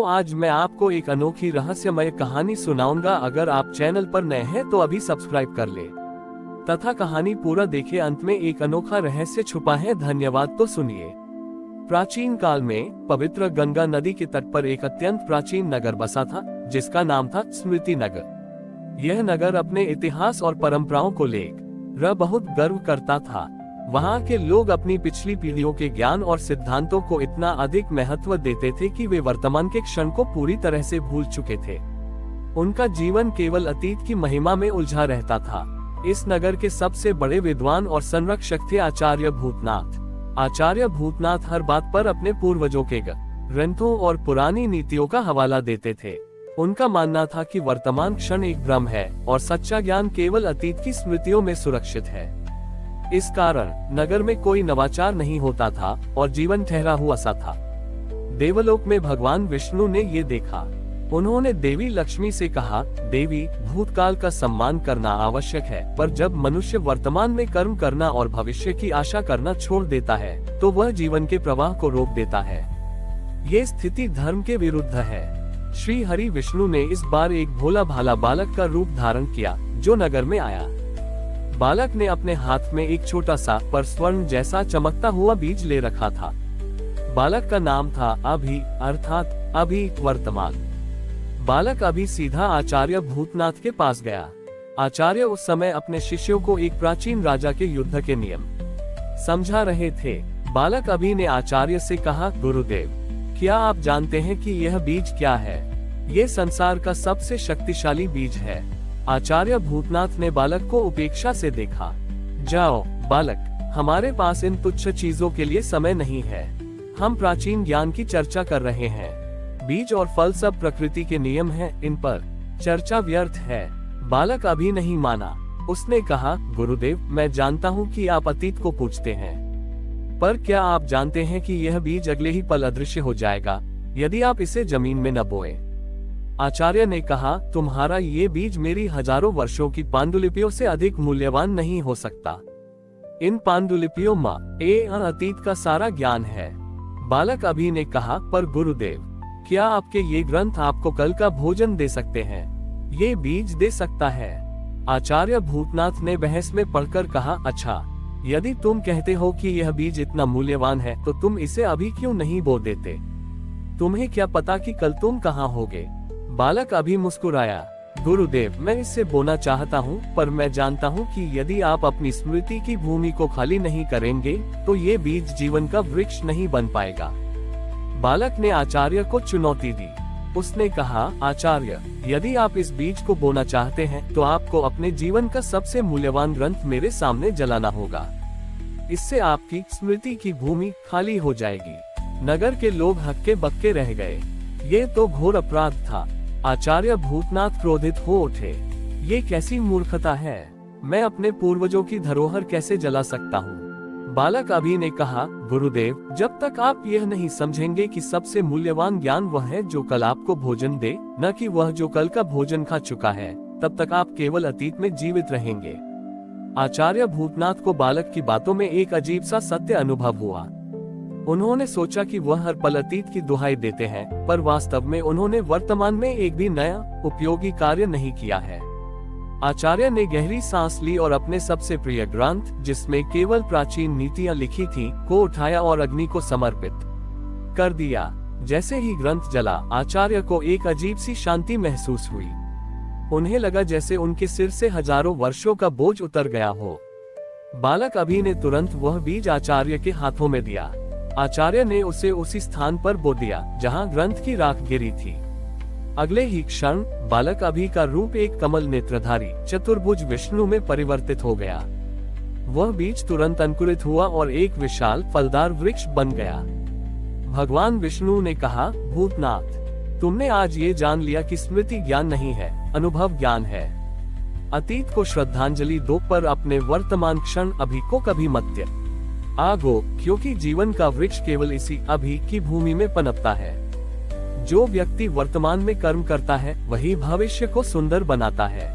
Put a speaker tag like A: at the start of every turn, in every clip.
A: तो आज मैं आपको एक अनोखी रहस्यमय कहानी सुनाऊंगा। अगर आप चैनल पर नए हैं तो अभी सब्सक्राइब कर ले तथा कहानी पूरा देखे। अंत में एक अनोखा रहस्य छुपा है। धन्यवाद। तो सुनिए। प्राचीन काल में पवित्र गंगा नदी के तट पर एक अत्यंत प्राचीन नगर बसा था, जिसका नाम था स्मृति नगर। यह नगर अपने इतिहास और परंपराओं को लेकर बहुत गर्व करता था। वहाँ के लोग अपनी पिछली पीढ़ियों के ज्ञान और सिद्धांतों को इतना अधिक महत्व देते थे कि वे वर्तमान के क्षण को पूरी तरह से भूल चुके थे। उनका जीवन केवल अतीत की महिमा में उलझा रहता था। इस नगर के सबसे बड़े विद्वान और संरक्षक थे आचार्य भूतनाथ। आचार्य भूतनाथ हर बात पर अपने पूर्वजों के ग्रंथों और पुरानी नीतियों का हवाला देते थे। उनका मानना था कि वर्तमान क्षण एक भ्रम है और सच्चा ज्ञान केवल अतीत की स्मृतियों में सुरक्षित है। इस कारण नगर में कोई नवाचार नहीं होता था और जीवन ठहरा हुआ सा था। देवलोक में भगवान विष्णु ने ये देखा। उन्होंने देवी लक्ष्मी से कहा, देवी, भूतकाल का सम्मान करना आवश्यक है, पर जब मनुष्य वर्तमान में कर्म करना और भविष्य की आशा करना छोड़ देता है तो वह जीवन के प्रवाह को रोक देता है। ये स्थिति धर्म के विरुद्ध है। श्री हरि विष्णु ने इस बार एक भोला भाला बालक का रूप धारण किया, जो नगर में आया। बालक ने अपने हाथ में एक छोटा सा पर स्वर्ण जैसा चमकता हुआ बीज ले रखा था। बालक का नाम था अभि, अर्थात अभि वर्तमान। बालक अभि सीधा आचार्य भूतनाथ के पास गया। आचार्य उस समय अपने शिष्यों को एक प्राचीन राजा के युद्ध के नियम समझा रहे थे। बालक अभि ने आचार्य से कहा, गुरुदेव, क्या आप जानते हैं कि यह बीज क्या है? ये संसार का सबसे शक्तिशाली बीज है। आचार्य भूतनाथ ने बालक को उपेक्षा से देखा। जाओ बालक, हमारे पास इन तुच्छ चीजों के लिए समय नहीं है। हम प्राचीन ज्ञान की चर्चा कर रहे हैं। बीज और फल सब प्रकृति के नियम हैं, इन पर चर्चा व्यर्थ है। बालक अभी नहीं माना। उसने कहा, गुरुदेव, मैं जानता हूँ कि आप अतीत को पूछते हैं, पर क्या आप जानते हैं कि यह बीज अगले ही पल अदृश्य हो जाएगा यदि आप इसे जमीन में न बोए? आचार्य ने कहा, तुम्हारा ये बीज मेरी हजारों वर्षों की पांडुलिपियों से अधिक मूल्यवान नहीं हो सकता। इन पांडुलिपियों में अतीत का सारा ज्ञान है। बालक अभी ने कहा, पर गुरुदेव, क्या आपके ये ग्रंथ आपको कल का भोजन दे सकते हैं? ये बीज दे सकता है? आचार्य भूतनाथ ने बहस में पढ़कर कहा, अच्छा, यदि तुम कहते हो कि यह बीज इतना मूल्यवान है तो तुम इसे अभी क्यों नहीं बो देते? तुम्हें क्या पता कि कल तुम कहाँ होगे? बालक अभी मुस्कुराया, गुरुदेव, मैं इसे बोना चाहता हूँ, पर मैं जानता हूँ कि यदि आप अपनी स्मृति की भूमि को खाली नहीं करेंगे तो ये बीज जीवन का वृक्ष नहीं बन पाएगा। बालक ने आचार्य को चुनौती दी। उसने कहा, आचार्य, यदि आप इस बीज को बोना चाहते हैं तो आपको अपने जीवन का सबसे मूल्यवान ग्रंथ मेरे सामने जलाना होगा। इससे आपकी स्मृति की भूमि खाली हो जाएगी। नगर के लोग हक्के बक्के रह गए। ये तो घोर अपराध था। आचार्य भूतनाथ क्रोधित हो उठे। ये कैसी मूर्खता है? मैं अपने पूर्वजों की धरोहर कैसे जला सकता हूँ? बालक अभी ने कहा, गुरुदेव, जब तक आप यह नहीं समझेंगे कि सबसे मूल्यवान ज्ञान वह है जो कल आपको भोजन दे, न कि वह जो कल का भोजन खा चुका है, तब तक आप केवल अतीत में जीवित रहेंगे। आचार्य भूतनाथ को बालक की बातों में एक अजीब सा सत्य अनुभव हुआ। उन्होंने सोचा कि वह हर पल अतीत की दुहाई देते हैं, पर वास्तव में उन्होंने वर्तमान में एक भी नया उपयोगी कार्य नहीं किया है। आचार्य ने गहरी सांस ली और अपने सबसे प्रिय ग्रंथ, जिसमें केवल प्राचीन नीतियां लिखी थी, को उठाया और अग्नि को समर्पित कर दिया। जैसे ही ग्रंथ जला, आचार्य को एक अजीब सी शांति महसूस हुई। उन्हें लगा जैसे उनके सिर से हजारों वर्षों का बोझ उतर गया हो। बालक अभी ने तुरंत वह बीज आचार्य के हाथों में दिया। आचार्य ने उसे उसी स्थान पर बो दिया जहां ग्रंथ की राख गिरी थी। अगले ही क्षण बालक अभी का रूप एक कमल नेत्रधारी चतुर्भुज विष्णु में परिवर्तित हो गया। वह बीज तुरंत अंकुरित हुआ और एक विशाल फलदार वृक्ष बन गया। भगवान विष्णु ने कहा, भूतनाथ, तुमने आज ये जान लिया कि स्मृति ज्ञान नहीं है, अनुभव ज्ञान है। अतीत को श्रद्धांजलि दो, पर अपने वर्तमान क्षण अभी को कभी मत त्याग आगो, क्योंकि जीवन का वृक्ष केवल इसी अभी की भूमि में पनपता है। जो व्यक्ति वर्तमान में कर्म करता है वही भविष्य को सुंदर बनाता है।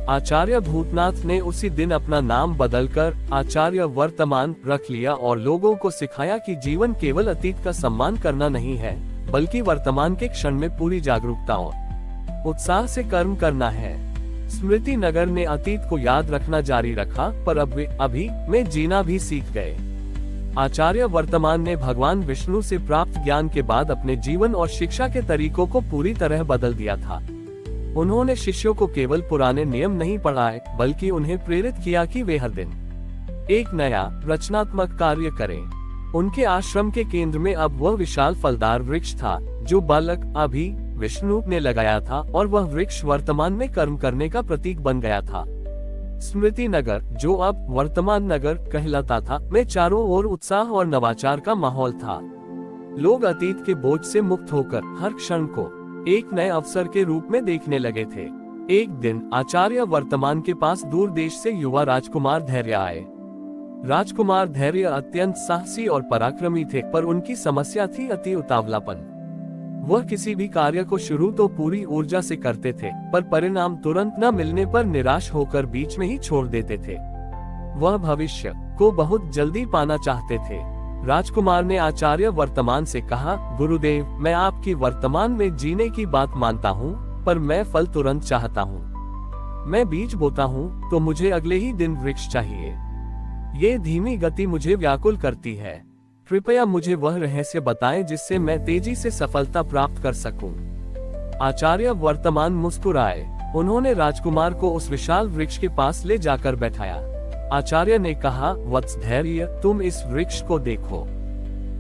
A: आचार्य भूतनाथ ने उसी दिन अपना नाम बदलकर आचार्य वर्तमान रख लिया और लोगों को सिखाया कि जीवन केवल अतीत का सम्मान करना नहीं है, बल्कि वर्तमान के क्षण में पूरी जागरूकता और उत्साह से कर्म करना है। स्मृति नगर ने अतीत को याद रखना जारी रखा, पर अब वे अभी में जीना भी सीख गए। आचार्य वर्तमान ने भगवान विष्णु से प्राप्त ज्ञान के बाद अपने जीवन और शिक्षा के तरीकों को पूरी तरह बदल दिया था। उन्होंने शिष्यों को केवल पुराने नियम नहीं पढ़ाए, बल्कि उन्हें प्रेरित किया कि वे हर दिन एक नया रचनात्मक कार्य करें। उनके आश्रम के केंद्र में अब वह विशाल फलदार वृक्ष था जो बालक अभी विष्णु ने लगाया था, और वह वृक्ष वर्तमान में कर्म करने का प्रतीक बन गया था। स्मृति नगर, जो अब वर्तमान नगर कहलाता था, में चारों ओर उत्साह और नवाचार का माहौल था। लोग अतीत के बोझ से मुक्त होकर हर क्षण को एक नए अवसर के रूप में देखने लगे थे। एक दिन आचार्य वर्तमान के पास दूर देश से युवा राजकुमार धैर्य आए। राजकुमार धैर्य अत्यंत साहसी और पराक्रमी थे, पर उनकी समस्या थी अति उतावलापन। वह किसी भी कार्य को शुरू तो पूरी ऊर्जा से करते थे, पर परिणाम तुरंत न मिलने पर निराश होकर बीच में ही छोड़ देते थे। वह भविष्य को बहुत जल्दी पाना चाहते थे। राजकुमार ने आचार्य वर्तमान से कहा, गुरुदेव, मैं आपकी वर्तमान में जीने की बात मानता हूँ, पर मैं फल तुरंत चाहता हूँ। मैं बीज बोता हूँ तो मुझे अगले ही दिन वृक्ष चाहिए। ये धीमी गति मुझे व्याकुल करती है। कृपया मुझे वह रहस्य बताएं जिससे मैं तेजी से सफलता प्राप्त कर सकूं। आचार्य वर्तमान मुस्कुराए। उन्होंने राजकुमार को उस विशाल वृक्ष के पास ले जाकर बैठाया। आचार्य ने कहा, वत्स धैर्य, तुम इस वृक्ष को देखो।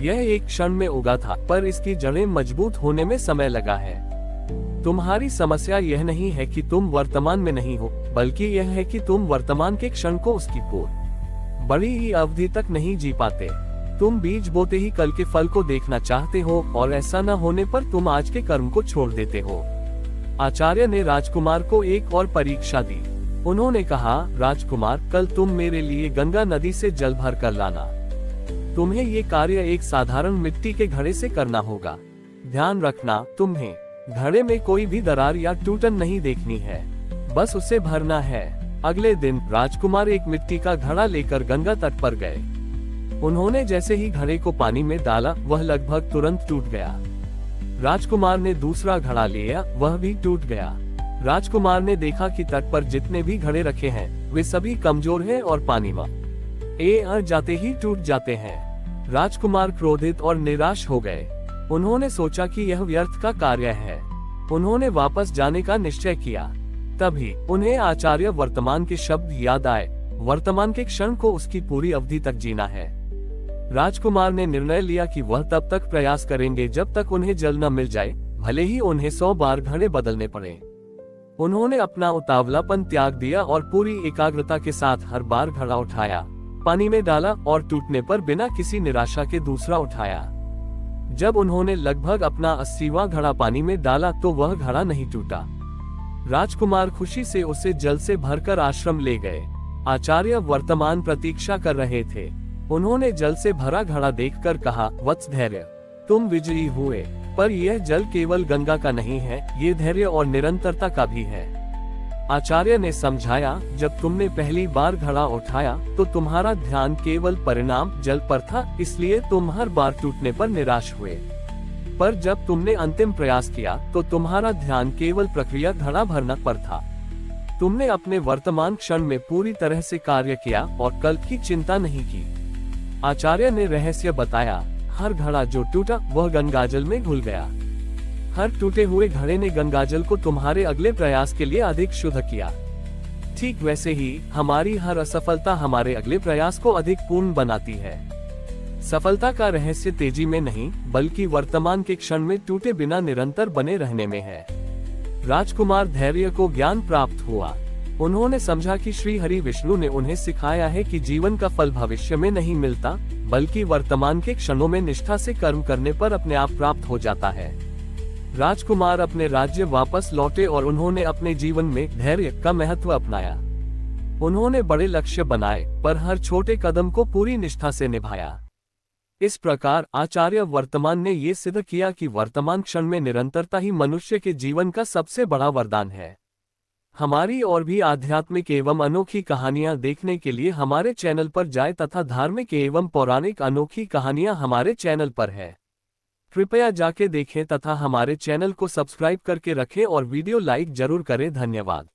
A: यह एक क्षण में उगा था, पर इसकी जड़ें मजबूत होने में समय लगा है। तुम्हारी समस्या यह नहीं है कि तुम वर्तमान में नहीं हो, बल्कि यह है कि तुम वर्तमान के क्षण को उसकी बड़ी ही अवधि तक नहीं जी पाते। तुम बीज बोते ही कल के फल को देखना चाहते हो, और ऐसा न होने पर तुम आज के कर्म को छोड़ देते हो। आचार्य ने राजकुमार को एक और परीक्षा दी। उन्होंने कहा, राजकुमार, कल तुम मेरे लिए गंगा नदी से जल भर कर लाना। तुम्हें ये कार्य एक साधारण मिट्टी के घड़े से करना होगा। ध्यान रखना, तुम्हें घड़े में कोई भी दरार या टूटन नहीं देखनी है, बस उसे भरना है। अगले दिन राजकुमार एक मिट्टी का घड़ा लेकर गंगा तट पर गए। उन्होंने जैसे ही घड़े को पानी में डाला, वह लगभग तुरंत टूट गया। राजकुमार ने दूसरा घड़ा लिया, वह भी टूट गया। राजकुमार ने देखा कि तट पर जितने भी घड़े रखे हैं, वे सभी कमजोर हैं और पानी में आ जाते ही टूट जाते हैं। राजकुमार क्रोधित और निराश हो गए। उन्होंने सोचा कि यह व्यर्थ का कार्य है। उन्होंने वापस जाने का निश्चय किया। तभी उन्हें आचार्य वर्तमान के शब्द याद आए, वर्तमान के क्षण को उसकी पूरी अवधि तक जीना है। राजकुमार ने निर्णय लिया कि वह तब तक प्रयास करेंगे जब तक उन्हें जल न मिल जाए, भले ही उन्हें 100 बार घड़े बदलने पड़े। उन्होंने अपना उतावलापन त्याग दिया और पूरी एकाग्रता के साथ हर बार घड़ा उठाया, पानी में डाला और टूटने पर बिना किसी निराशा के दूसरा उठाया। जब उन्होंने लगभग अपना 80वां घड़ा पानी में डाला तो वह घड़ा नहीं टूटा। राजकुमार खुशी से उसे जल से भरकर आश्रम ले गए। आचार्य वर्तमान प्रतीक्षा कर रहे थे। उन्होंने जल से भरा घड़ा देखकर कहा, वत्स धैर्य, तुम विजयी हुए, पर यह जल केवल गंगा का नहीं है, ये धैर्य और निरंतरता का भी है। आचार्य ने समझाया, जब तुमने पहली बार घड़ा उठाया तो तुम्हारा ध्यान केवल परिणाम जल पर था, इसलिए तुम हर बार टूटने पर निराश हुए। पर जब तुमने अंतिम प्रयास किया तो तुम्हारा ध्यान केवल प्रक्रिया घड़ा भरना पर था। तुमने अपने वर्तमान क्षण में पूरी तरह से कार्य किया और कल की चिंता नहीं की। आचार्य ने रहस्य बताया, हर घड़ा जो टूटा वह गंगाजल में घुल गया। हर टूटे हुए घड़े ने गंगाजल को तुम्हारे अगले प्रयास के लिए अधिक शुद्ध किया। ठीक वैसे ही हमारी हर असफलता हमारे अगले प्रयास को अधिक पूर्ण बनाती है। सफलता का रहस्य तेजी में नहीं, बल्कि वर्तमान के क्षण में टूटे बिना निरंतर बने रहने में है। राजकुमार धैर्य को ज्ञान प्राप्त हुआ। उन्होंने समझा कि श्री हरि विष्णु ने उन्हें सिखाया है कि जीवन का फल भविष्य में नहीं मिलता, बल्कि वर्तमान के क्षणों में निष्ठा से कर्म करने पर अपने आप प्राप्त हो जाता है। राजकुमार अपने राज्य वापस लौटे और उन्होंने अपने जीवन में धैर्य का महत्व अपनाया। उन्होंने बड़े लक्ष्य बनाए, पर हर छोटे कदम को पूरी निष्ठा से निभाया। इस प्रकार आचार्य वर्तमान ने ये सिद्ध किया कि वर्तमान क्षण में निरंतरता ही मनुष्य के जीवन का सबसे बड़ा वरदान है। हमारी और भी आध्यात्मिक एवं अनोखी कहानियां देखने के लिए हमारे चैनल पर जाएं तथा धार्मिक एवं पौराणिक अनोखी कहानियां हमारे चैनल पर है। कृपया जाके देखें तथा हमारे चैनल को सब्सक्राइब करके रखें और वीडियो लाइक जरूर करें। धन्यवाद।